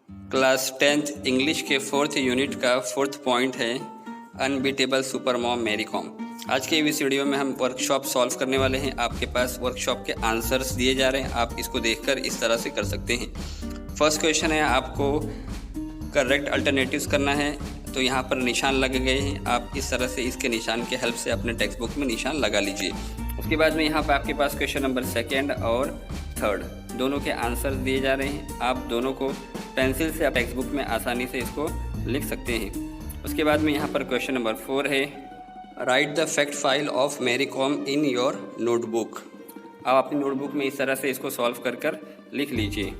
Class 10th English के 4th unit का 4th point है unbeatable super mom Mary Kom. आज के इस वीडियो में हम वर्कशॉप सॉल्व करने वाले हैं। आपके पास वर्कशॉप के आंसर्स दिए जा रहे हैं, आप इसको देखकर इस तरह से कर सकते हैं। फर्स्ट क्वेश्चन है, आपको करेक्ट अल्टरनेटिव्स करना है, तो यहाँ पर निशान लगे गए हैं। आप इस तरह से इसके निशान के हेल्प से अपने टेक्स्ट बुक में निशान लगा लीजिए। उसके बाद में यहाँ पर आपके पास क्वेश्चन नंबर 2 और 3 दोनों के आंसर दिए जा रहे हैं। आप दोनों को पेंसिल से टेक्स्ट बुक में आसानी से इसको लिख सकते हैं। उसके बाद में यहाँ पर क्वेश्चन नंबर 4 है, write the fact file of Mary Kom in your notebook. आप अपनी नोटबुक में इस तरह से इसको सॉल्व कर लिख लीजिए।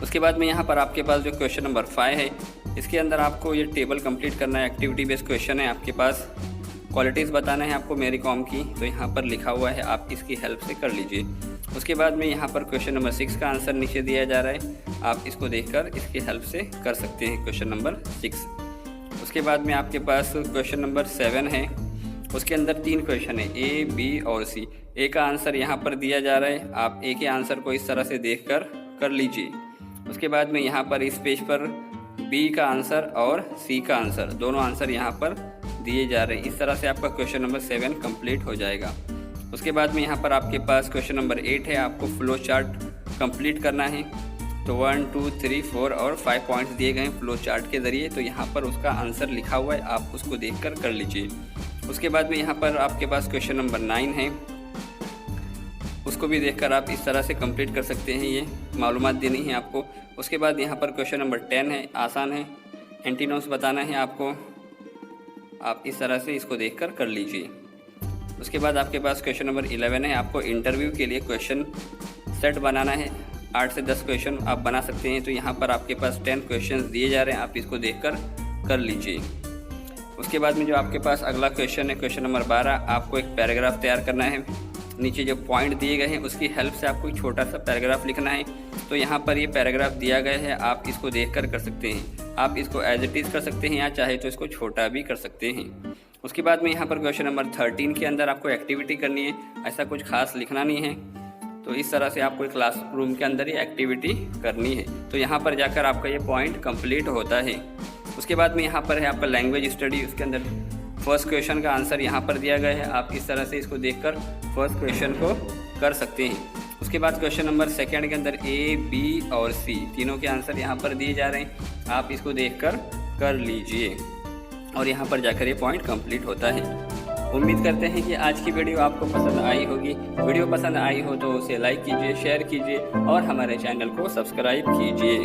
उसके बाद में यहाँ पर आपके पास जो क्वेश्चन नंबर 5 है, इसके अंदर आपको ये टेबल कंप्लीट करना है। एक्टिविटी बेस्ड क्वेश्चन है, आपके पास क्वालिटीज़ बताना है आपको मैरी कॉम की, तो यहाँ पर लिखा हुआ है, आप इसकी हेल्प से कर लीजिए। उसके बाद में यहाँ पर क्वेश्चन नंबर 6 का आंसर नीचे दिया जा रहा है, आप इसको देखकर इसकी हेल्प से कर सकते हैं क्वेश्चन नंबर 6। उसके बाद में आपके पास क्वेश्चन नंबर 7 है, उसके अंदर 3 क्वेश्चन है, ए, बी और सी। ए का आंसर यहाँ पर दिया जा रहा है, आप ए के आंसर को इस तरह से देखकर कर लीजिए। उसके बाद में यहाँ पर इस पेज पर बी का आंसर और सी का आंसर, दोनों आंसर यहाँ पर दिए जा रहे हैं। इस तरह से आपका क्वेश्चन नंबर 7 कंप्लीट हो जाएगा। उसके बाद में यहाँ पर आपके पास क्वेश्चन नंबर 8 है, आपको फ्लो चार्ट कंप्लीट करना है। तो 1, 2, 3, 4 और 5 पॉइंट्स दिए गए हैं फ्लो चार्ट के ज़रिए, तो यहाँ पर उसका आंसर लिखा हुआ है, आप उसको देखकर कर लीजिए। उसके बाद में यहाँ पर आपके पास क्वेश्चन नंबर 9 है, उसको भी देखकर आप इस तरह से कंप्लीट कर सकते हैं। ये मालूमात देनी है आपको। उसके बाद यहाँ पर क्वेश्चन नंबर 10 है, आसान है, एंटीनोम्स बताना है आपको, आप इस तरह से इसको देखकर कर लीजिए। उसके बाद आपके पास क्वेश्चन नंबर 11 है, आपको इंटरव्यू के लिए क्वेश्चन सेट बनाना है। 8 से 10 क्वेश्चन आप बना सकते हैं, तो यहाँ पर आपके पास 10 क्वेश्चन दिए जा रहे हैं, आप इसको देखकर कर लीजिए। उसके बाद में जो आपके पास अगला क्वेश्चन है, क्वेश्चन नंबर 12, आपको एक पैराग्राफ तैयार करना है। नीचे जो पॉइंट दिए गए हैं उसकी हेल्प से आपको एक छोटा सा पैराग्राफ लिखना है। तो यहाँ पर ये पैराग्राफ दिया गया है, आप इसको देखकर कर सकते हैं। आप इसको एज इट इज़ कर सकते हैं या चाहे तो इसको छोटा भी कर सकते हैं। उसके बाद में यहाँ पर क्वेश्चन नंबर 13 के अंदर आपको एक्टिविटी करनी है, ऐसा कुछ खास लिखना नहीं है। तो इस तरह से आपको क्लासरूम के अंदर ही एक्टिविटी करनी है, तो यहाँ पर जाकर आपका ये पॉइंट कंप्लीट होता है। उसके बाद में यहाँ पर है आपका लैंग्वेज स्टडी, उसके अंदर फर्स्ट क्वेश्चन का आंसर यहाँ पर दिया गया है, आप इस तरह से इसको देखकर फर्स्ट क्वेश्चन को कर सकते हैं। उसके बाद क्वेश्चन नंबर 2 के अंदर ए, बी और सी तीनों के आंसर यहाँ पर दिए जा रहे हैं, आप इसको देखकर कर लीजिए और यहाँ पर जाकर ये पॉइंट कंप्लीट होता है। उम्मीद करते हैं कि आज की वीडियो आपको पसंद आई होगी। वीडियो पसंद आई हो तो उसे लाइक कीजिए, शेयर कीजिए और हमारे चैनल को सब्सक्राइब कीजिए।